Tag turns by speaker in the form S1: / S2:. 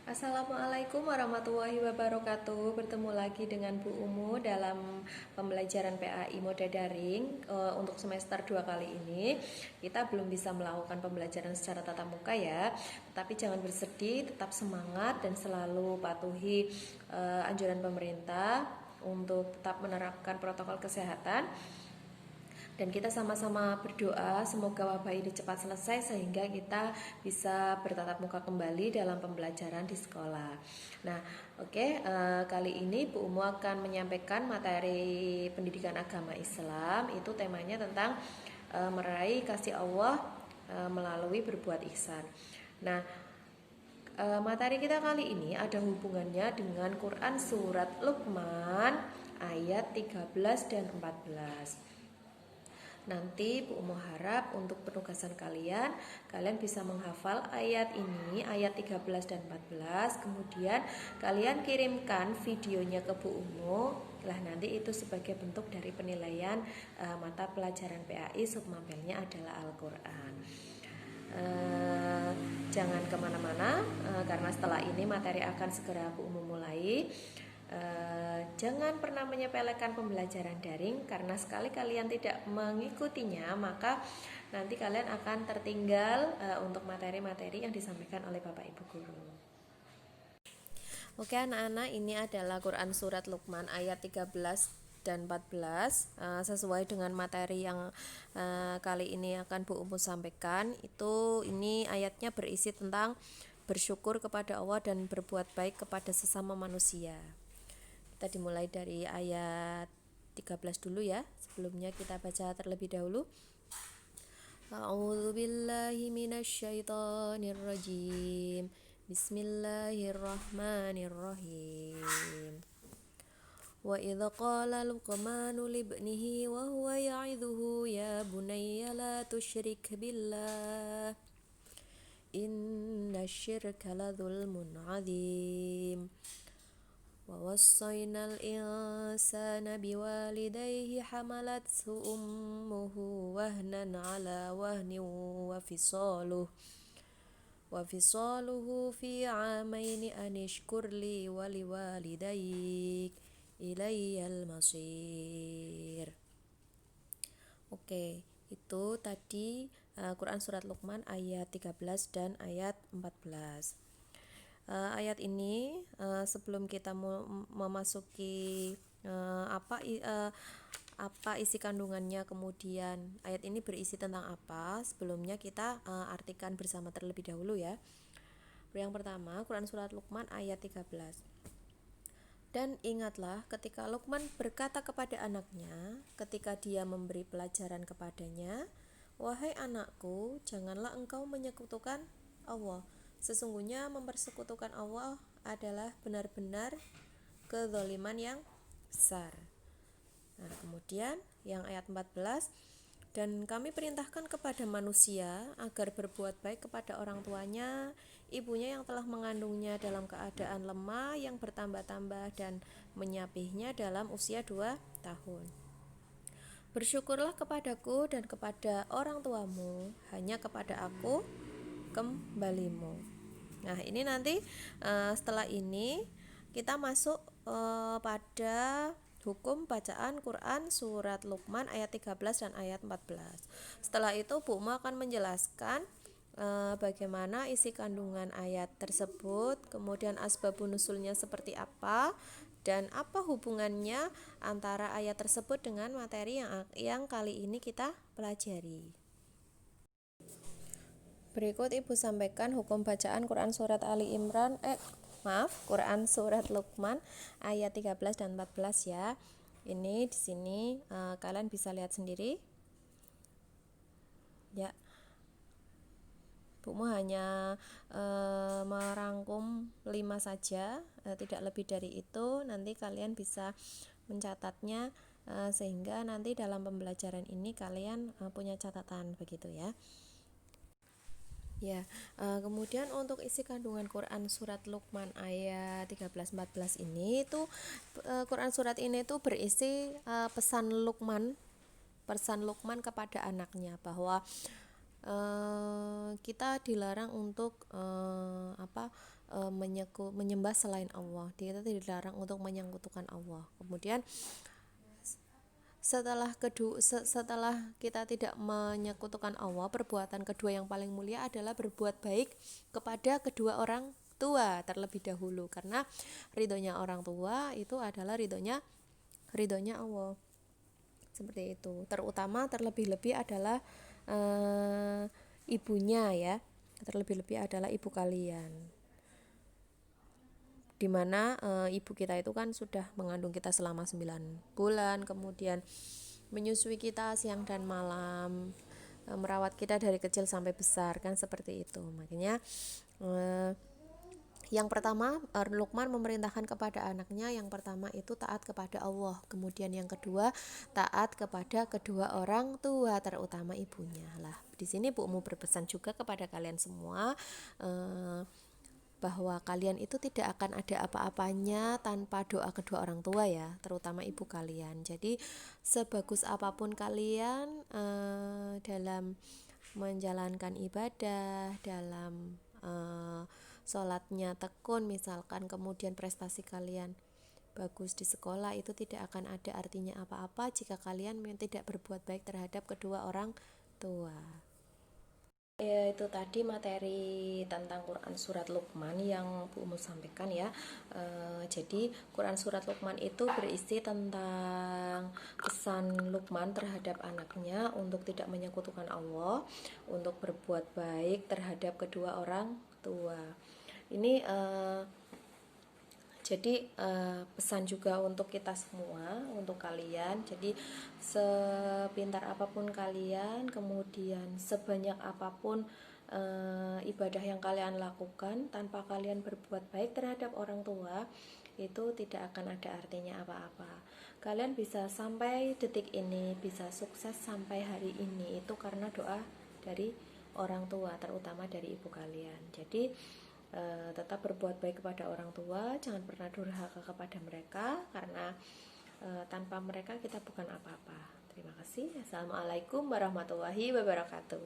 S1: Assalamualaikum warahmatullahi wabarakatuh. Bertemu lagi dengan Bu Umu dalam pembelajaran PAI Moda Daring untuk semester 2 kali ini. Kita belum bisa melakukan pembelajaran secara tatap muka ya. Tetapi jangan bersedih, tetap semangat dan selalu patuhi anjuran pemerintah untuk tetap menerapkan protokol kesehatan. Dan kita sama-sama berdoa semoga wabah ini cepat selesai sehingga kita bisa bertatap muka kembali dalam pembelajaran di sekolah. Nah, kali ini Bu Umu akan menyampaikan materi pendidikan agama Islam. Itu temanya tentang meraih kasih Allah melalui berbuat ihsan. Nah, materi kita kali ini ada hubungannya dengan Quran surat Luqman ayat 13 dan 14. Nanti Bu Umu harap untuk penugasan kalian bisa menghafal ayat ini, ayat 13 dan 14. Kemudian kalian kirimkan videonya ke Bu Umu. Nanti itu sebagai bentuk dari penilaian mata pelajaran PAI submapelnya adalah Al-Quran. Jangan kemana-mana karena setelah ini materi akan segera Bu Umu mulai. Jangan pernah menyepelekan pembelajaran daring karena sekali kalian tidak mengikutinya maka nanti kalian akan tertinggal untuk materi-materi yang disampaikan oleh Bapak Ibu guru. Oke anak-anak, ini adalah Quran surat Luqman ayat 13 dan 14 sesuai dengan materi yang kali ini akan Bu Umu sampaikan. Ini ayatnya berisi tentang bersyukur kepada Allah dan berbuat baik kepada sesama manusia. Kita dimulai dari ayat 13 dulu ya. Sebelumnya kita baca terlebih dahulu. A'udzu billahi minasyaitonir rajim. Bismillahirrahmanirrahim. Wa idza qala Luqmanu libnihi wa huwa ya'idhuhu ya bunayya la tusyrik billah. Innasyirka ladzulmun 'adzim. ووصينا الإنسان بوالديه حملته أمه وهنا على وهن وفصاله في عامين أن اشكر لي ولوالديك إلي المصير. Itu tadi Quran surat Luqman ayat 13 dan ayat 14. Ayat ini sebelum kita memasuki apa isi kandungannya, kemudian ayat ini berisi tentang apa, sebelumnya kita artikan bersama terlebih dahulu ya. Yang pertama, Quran surat Luqman ayat 13. Dan ingatlah ketika Luqman berkata kepada anaknya ketika dia memberi pelajaran kepadanya, wahai anakku, janganlah engkau menyekutukan Allah. Sesungguhnya mempersekutukan Allah adalah benar-benar kezaliman yang besar. Kemudian yang ayat 14, dan kami perintahkan kepada manusia agar berbuat baik kepada orang tuanya, ibunya yang telah mengandungnya dalam keadaan lemah yang bertambah-tambah dan menyapihnya dalam usia 2 tahun. Bersyukurlah kepadaku dan kepada orang tuamu, hanya kepada aku kembalimu. Ini nanti setelah ini kita masuk pada hukum bacaan Quran surat Luqman ayat 13 dan ayat 14. Setelah itu Bu Umu akan menjelaskan bagaimana isi kandungan ayat tersebut, kemudian asbabun nusulnya seperti apa, dan apa hubungannya antara ayat tersebut dengan materi yang kali ini kita pelajari. Berikut Ibu sampaikan hukum bacaan Quran surat Quran surat Luqman ayat 13 dan 14 ya. Ini di sini kalian bisa lihat sendiri. Ya. Bu Mu hanya merangkum 5 saja, tidak lebih dari itu. Nanti kalian bisa mencatatnya sehingga nanti dalam pembelajaran ini kalian punya catatan begitu ya. Kemudian untuk isi kandungan Quran surat Luqman ayat 13-14 ini Quran surat ini berisi pesan Luqman kepada anaknya bahwa kita dilarang untuk menyembah selain Allah. Kita tidak dilarang untuk menyekutukan Allah. Kemudian setelah kita tidak menyekutukan Allah, perbuatan kedua yang paling mulia adalah berbuat baik kepada kedua orang tua terlebih dahulu, karena ridhonya orang tua itu adalah ridhonya Allah. Seperti itu. Terlebih-lebih adalah ibunya ya. Terlebih-lebih adalah ibu kalian. Dimana ibu kita itu kan sudah mengandung kita selama 9 bulan, kemudian menyusui kita siang dan malam, merawat kita dari kecil sampai besar, kan seperti itu. Makanya yang pertama, Luqman memerintahkan kepada anaknya, yang pertama itu taat kepada Allah, kemudian yang kedua taat kepada kedua orang tua, terutama ibunya. Lah, di sini Bumu berpesan juga kepada kalian semua bahwa kalian itu tidak akan ada apa-apanya tanpa doa kedua orang tua ya, terutama ibu kalian. Jadi sebagus apapun kalian dalam menjalankan ibadah, dalam sholatnya tekun misalkan, kemudian prestasi kalian bagus di sekolah, itu tidak akan ada artinya apa-apa jika kalian tidak berbuat baik terhadap kedua orang tua. Ya, itu tadi materi tentang Quran Surat Luqman yang Bu Umu sampaikan ya. Jadi Quran Surat Luqman itu berisi tentang pesan Luqman terhadap anaknya untuk tidak menyekutukan Allah, untuk berbuat baik terhadap kedua orang tua. Ini jadi pesan juga untuk kita semua, untuk kalian. Jadi sepintar apapun kalian, kemudian sebanyak apapun ibadah yang kalian lakukan, tanpa kalian berbuat baik terhadap orang tua, itu tidak akan ada artinya apa-apa. Kalian bisa sampai detik ini, bisa sukses sampai hari ini, itu karena doa dari orang tua, terutama dari ibu kalian. Jadi tetap berbuat baik kepada orang tua, jangan pernah durhaka kepada mereka, karena tanpa mereka kita bukan apa-apa. Terima kasih. Assalamualaikum warahmatullahi wabarakatuh.